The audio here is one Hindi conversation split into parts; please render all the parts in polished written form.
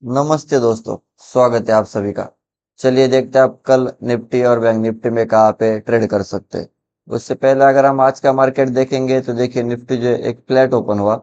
नमस्ते दोस्तों। स्वागत है आप सभी का। चलिए देखते हैं आप कल निफ्टी और बैंक निफ्टी में कहाँ पे ट्रेड कर सकते हैं। उससे पहले अगर हम आज का मार्केट देखेंगे तो देखिए निफ्टी जो है एक फ्लैट ओपन हुआ।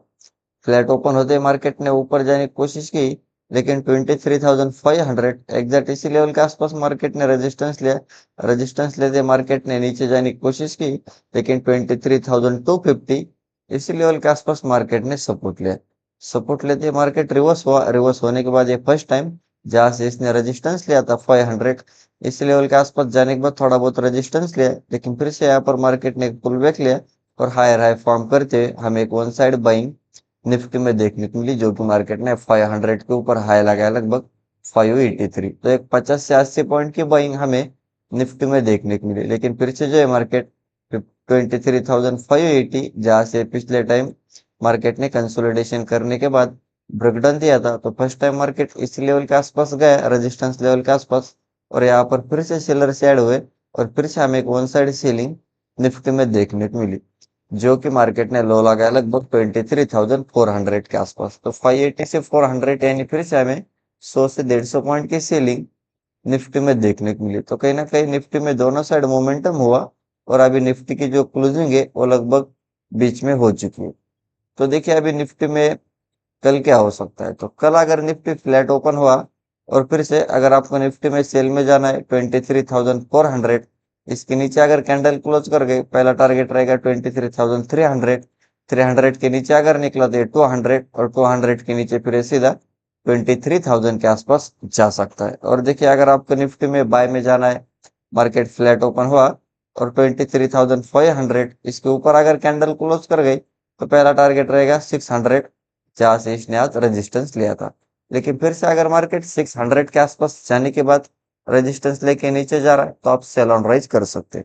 फ्लैट ओपन होते मार्केट ने ऊपर जाने की कोशिश की, लेकिन 23,500 एग्जैक्ट इसी लेवल के आसपास मार्केट ने रेजिस्टेंस लिया। रेजिस्टेंस लेते मार्केट ने नीचे जाने की कोशिश की, लेकिन 23,250 इसी लेवल के आसपास मार्केट ने सपोर्ट लिया। सपोर्ट लेते मार्केट रिवर्स हुआ। रिवर्स होने के बाद ये फर्स्ट टाइम जहां से इसने रेजिस्टेंस लिया था 500, इस लेवल के आसपास जाने के बाद थोड़ा बहुत रेजिस्टेंस लिया, लेकिन फिर से यहाँ पर मार्केट ने एक पुल बैक लिया और हायर हाई फॉर्म करते हुए हमें एक वन साइड बाइंग निफ्टी में देखने को मिली, जो कि मार्केट ने 500 के ऊपर हाई लगाया लगभग 583। तो एक 50 से 80 पॉइंट की बाइंग हमें निफ्टी में देखने को मिली, लेकिन फिर से जो है मार्केट 23,580 जहां से पिछले टाइम मार्केट ने कंसोलिडेशन करने के बाद ब्रेकडाउन दिया था, तो फर्स्ट टाइम मार्केट इस लेवल के आसपास गया, रेजिस्टेंस लेवल के आसपास, और यहाँ पर फिर से सेलर से ऐड हुए और फिर से हमें एक वन साइड सीलिंग निफ्टी में देखने को मिली, जो कि मार्केट ने लो लगाया लगभग 23,400 के आसपास। तो 580 से 400 यानी फिर से हमें 100 से 150 पॉइंट की सीलिंग निफ्टी में देखने को मिली। तो कहीं ना कहीं निफ्टी में दोनों साइड मोमेंटम हुआ और अभी निफ्टी की जो क्लोजिंग है वो लगभग बीच में हो चुकी है। तो देखिए अभी निफ्टी में कल क्या हो सकता है। तो कल अगर निफ्टी फ्लैट ओपन हुआ और फिर से अगर आपको निफ्टी में सेल में जाना है 23,400, इसके नीचे अगर कैंडल क्लोज कर गए, पहला टारगेट रहेगा 23,300। 300 के नीचे अगर निकला तो 200, और 200 के नीचे फिर सीधा 23,000 के आसपास जा सकता है। और देखिए अगर आपको निफ्टी में बाय में जाना है, मार्केट फ्लैट ओपन हुआ और 23,500 इसके ऊपर अगर कैंडल क्लोज कर गई, तो पहला टारगेट रहेगा 600, जहां से इसने आज रेजिस्टेंस लिया था। लेकिन फिर से अगर मार्केट 600 के आसपास जाने के बाद रेजिस्टेंस लेके नीचे जा रहा है, तो आप सेल ऑन राइज कर सकते हैं।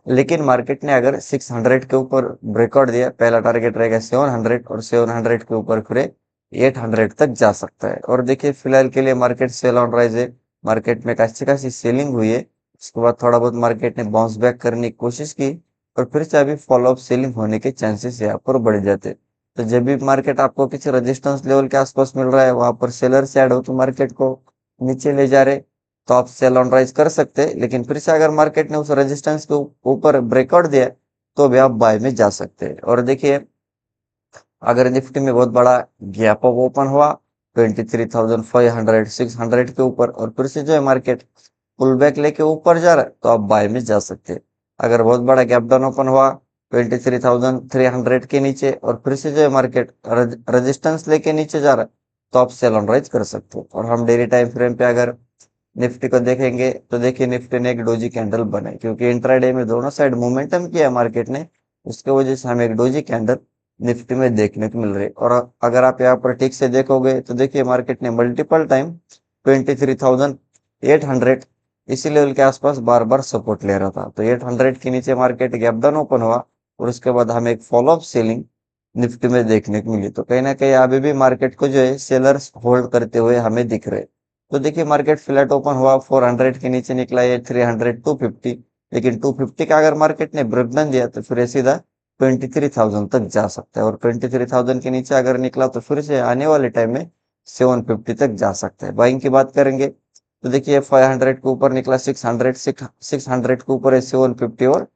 लेकिन मार्केट ने अगर 600 के ऊपर ब्रेकआउट दिया, पहला टारगेट रहेगा 700, और 700 के ऊपर फिर 800 तक जा सकता है। और देखिए फिलहाल के लिए मार्केट सेल ऑन राइज है। मार्केट में अच्छी खासी सेलिंग हुई है, उसके बाद थोड़ा बहुत मार्केट ने बाउंस बैक करने की कोशिश की, और फिर से अभी फॉलो अप सेलिंग होने के चांसेस यहाँ पर बढ़ जाते। तो जब भी मार्केट आपको किसी रेजिस्टेंस लेवल के आसपास मिल रहा है, वहां पर सेलर से ऐड हो तो मार्केट को नीचे ले जा रहे, तो आप सेल ऑन राइज कर सकते हैं। लेकिन फिर से अगर मार्केट ने उस रेजिस्टेंस के ऊपर ब्रेकआउट दिया, तो भी आप बाय में जा सकते हैं। और देखिए अगर निफ्टी में बहुत बड़ा गैप अप ओपन हुआ 23,500 600 के ऊपर, और फिर से जो है मार्केट पुल बैक लेके ऊपर जा रहा है, तो आप बाय में जा सकते हैं। अगर बहुत बड़ा गैप डाउन ओपन हुआ 23,300 के नीचे और फिर से जो है मार्केट रेजिस्टेंस लेके नीचे जा रहा है, तो आप सेल ऑन राइज कर सकते हो। और हम डेली टाइम फ्रेम पे अगर निफ्टी को देखेंगे तो देखिए निफ्टी ने एक डोजी कैंडल बनाई, क्योंकि इंट्राडे में दोनों साइड मोमेंटम किया मार्केट ने, उसके वजह से हमें एक डोजी कैंडल निफ्टी में देखने को मिल रही है। और अगर आप यहाँ पर ठीक से देखोगे तो देखिए मार्केट ने मल्टीपल टाइम 23,800 इसी लेवल के आसपास बार बार सपोर्ट ले रहा था। तो 800 के नीचे मार्केट गैप डाउन ओपन हुआ और उसके बाद हमें एक फॉलो अप सेलिंग निफ्टी में देखने को मिली। तो कहीं ना कहीं अभी भी मार्केट को जो है सेलर्स होल्ड करते हुए हमें दिख रहे। तो देखिए मार्केट फ्लैट ओपन हुआ 400 के नीचे निकला ये 300 250, लेकिन 250 का अगर मार्केट ने ब्रेकडाउन दिया तो फिर ये सीधा 23,000 तक जा सकता है, और 23,000 के नीचे अगर निकला तो फिर से आने वाले टाइम में 750 तक जा सकता है। बाइंग की बात करेंगे तो देखिए 500 के ऊपर निकला 600, 600 के ऊपर है 750, और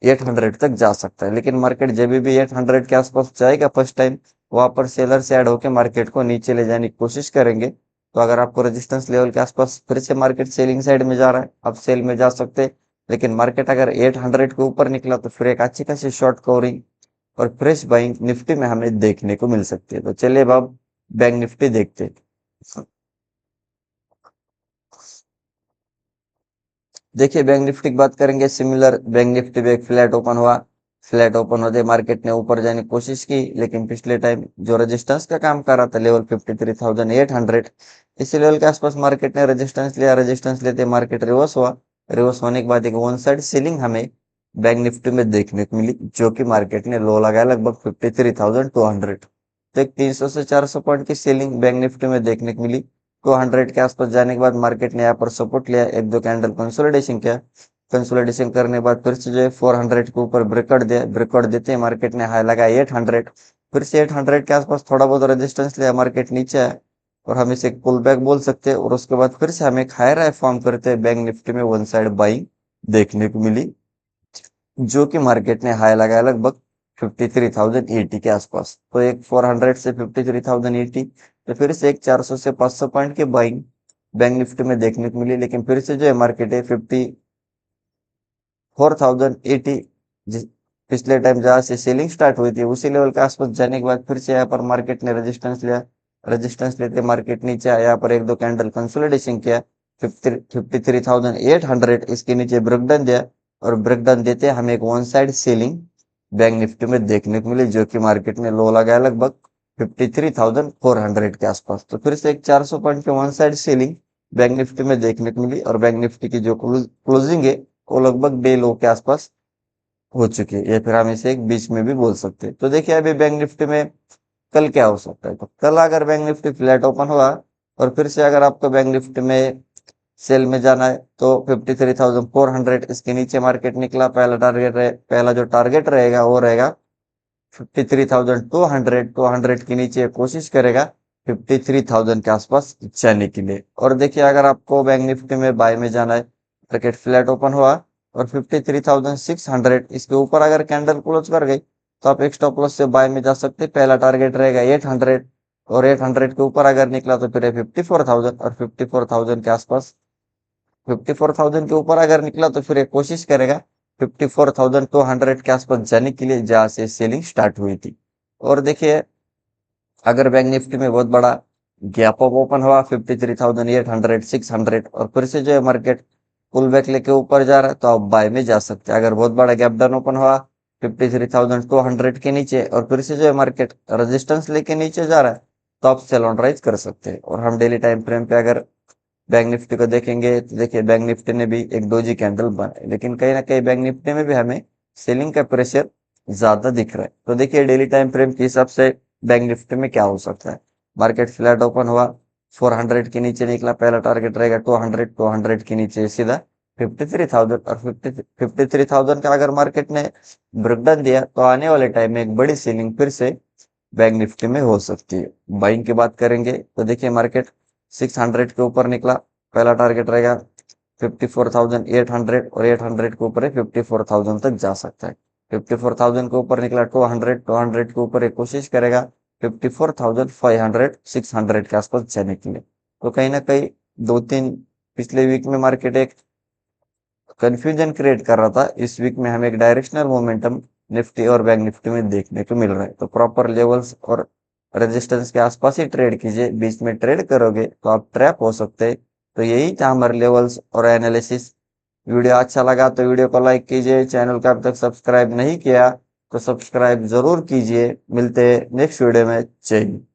800 तक जा सकता है। लेकिन मार्केट जब भी 800 के आसपास जाएगा फर्स्ट टाइम, वहां पर सेलर से ऐड होकर मार्केट को नीचे ले जाने की कोशिश करेंगे। तो अगर आपको रेजिस्टेंस लेवल के आसपास फिर से मार्केट सेलिंग साइड में जा रहा है, आप सेल में जा सकते हैं। लेकिन मार्केट अगर 800 के ऊपर निकला तो फिर एक अच्छी खासी शॉर्ट कवरिंग और फ्रेश बाइंग निफ्टी में हमें देखने को मिल सकती है। तो चलिए अब बैंक निफ्टी देखते हैं। देखिए बैंक निफ्टी की बात करेंगे, सिमिलर बैंक निफ्टी भी एक फ्लैट ओपन हुआ। फ्लैट ओपन होते मार्केट ने ऊपर जाने की कोशिश की, लेकिन पिछले टाइम जो रेजिस्टेंस का काम कर रहा था लेवल 53,800, इसी लेवल के आसपास मार्केट ने रेजिस्टेंस लिया। रेजिस्टेंस लेते मार्केट रिवर्स हुआ। रिवर्स होने के बाद एक वन साइड सीलिंग हमें बैंक निफ्टी में देखने को मिली, जो कि मार्केट ने लो लगाया लगभग 53,200। तो एक 300 से 400 पॉइंट की सेलिंग बैंक निफ्टी में देखने को मिली। 200 के आसपास जाने के बाद मार्केट ने यहाँ पर सपोर्ट लिया, एक दो कैंडल कंसोलिडेशन किया। कंसोलिडेशन करने के बाद फिर से जो है 400 के ऊपर ब्रेकआउट दिया। ब्रेकआउट देते ही मार्केट ने हाई लगाया 800, फिर से 800 के आसपास थोड़ा बहुत रेजिस्टेंस लिया, मार्केट नीचे आया और हम इसे पुल बैक बोल सकते हैं। और उसके बाद फिर से हमें एक हायर हाई फॉर्म करते हैं, बैंक निफ्टी में वन साइड बाइंग देखने को मिली, जो कि मार्केट ने हाई लगाया लगभग 53,080 के आसपास। तो एक 400 से 53,080, तो फिर से एक 400 से 500 पॉइंट के बाइंग बैंक निफ्टी में देखने को मिली। लेकिन फिर से जो है मार्केट है 54,080, जिस पिछले टाइम जहां से सेलिंग स्टार्ट हुई थी उसी लेवल के आसपास जाने के बाद फिर से यहाँ पर मार्केट ने रेजिस्टेंस लिया। रेजिस्टेंस लेते मार्केट नीचे आया, यहाँ पर एक दो कैंडल कंसोलिडेशन किया, 53,800 इसके नीचे ब्रेकडाउन दिया। और ब्रेकडाउन देते हमें एक one side selling bank Nifty में देखने को मिली, जो कि मार्केट ने लो लगाया लगभग 53,400 के आसपास। तो फिर से एक 400 पॉइंट के one side selling bank Nifty में देखने को मिली। और बैंक निफ्टी की जो क्लोजिंग है वो लगभग डे लो के आसपास हो चुकी है, या फिर हम इसे एक बीच में भी बोल सकते हैं। तो देखिए अभी बैंक निफ्टी में कल क्या हो सकता है। तो कल अगर बैंक निफ्टी फ्लैट ओपन हुआ और फिर से अगर आपको बैंक निफ्टी में सेल में जाना है तो 53,400 इसके नीचे मार्केट निकला, पहला जो टारगेट रहेगा वो रहेगा 53,200। 200 के नीचे कोशिश करेगा 53,000 के आसपास जाने के लिए। और देखिए अगर आपको बैंक निफ्टी में बाय में जाना है, मार्केट फ्लैट ओपन हुआ और 53,600 इसके ऊपर अगर कैंडल क्लोज कर गई तो आप एक स्टॉप लॉस से बाय में जा सकते हैं। पहला टारगेट रहेगा 800, और 800 के ऊपर अगर निकला तो फिर 54,000, और 54,000 के आसपास 54,000 के ऊपर अगर निकला तो फिर एक कोशिश करेगा 54,200 के आसपास जाने के लिए, जहां से सेलिंग स्टार्ट हुई थी। और देखिए अगर बैंक निफ्टी में बहुत बड़ा गैप अप ओपन हुआ 53,800 600 और फिर से जो है मार्केट पुल बैक लेके ऊपर जा रहा है तो आप बाय में जा सकते हैं। अगर बहुत बड़ा गैप डाउन ओपन हुआ 53,200 के नीचे और फिर से जो है मार्केट रेजिस्टेंस लेके नीचे जा रहा है तो आप सेल ऑन राइज कर सकते हैं। और हम डेली टाइम फ्रेम पे अगर बैंक निफ्टी को देखेंगे तो देखिए बैंक निफ्टी ने भी एक डोजी कैंडल बनाई, लेकिन कहीं ना कहीं बैंक निफ्टी में भी हमें सेलिंग का प्रेशर ज्यादा दिख रहा है। तो देखिए डेली टाइम फ्रेम के हिसाब से बैंक निफ्टी में क्या हो सकता है। मार्केट फ्लैट ओपन हुआ, 400 के नीचे निकला, पहला टारगेट रहेगा 200, 200 के नीचे सीधा 53,000, और 53,000 का अगर मार्केट ने ब्रेकडाउन दिया तो आने वाले टाइम में एक बड़ी सेलिंग फिर से बैंक निफ्टी में हो सकती है। बाइंग की बात करेंगे तो देखिए मार्केट 600 के ऊपर निकला, पहला टारगेट रहेगा 54,800, और 800 के ऊपर है 54,000 तक जा सकता है। 54,000 के ऊपर निकला 200, 200 के ऊपर एक कोशिश करेगा 54,500 600 के आसपास जाने के लिए। तो कहीं ना कहीं दो तीन पिछले वीक में मार्केट एक कंफ्यूजन क्रिएट कर रहा था, इस वीक में हमें एक डायरेक्शनल मोमेंटम निफ्टी और बैंक निफ्टी में देखने को मिल रहा है। तो प्रॉपर लेवल्स और रेजिस्टेंस के आसपास ही ट्रेड कीजिए, बीच में ट्रेड करोगे तो आप ट्रैप हो सकते हैं। तो यही था हमारे लेवल्स और एनालिसिस। वीडियो अच्छा लगा तो वीडियो को लाइक कीजिए, चैनल को अब तक सब्सक्राइब नहीं किया तो सब्सक्राइब जरूर कीजिए। मिलते हैं नेक्स्ट वीडियो में। जय हिंद।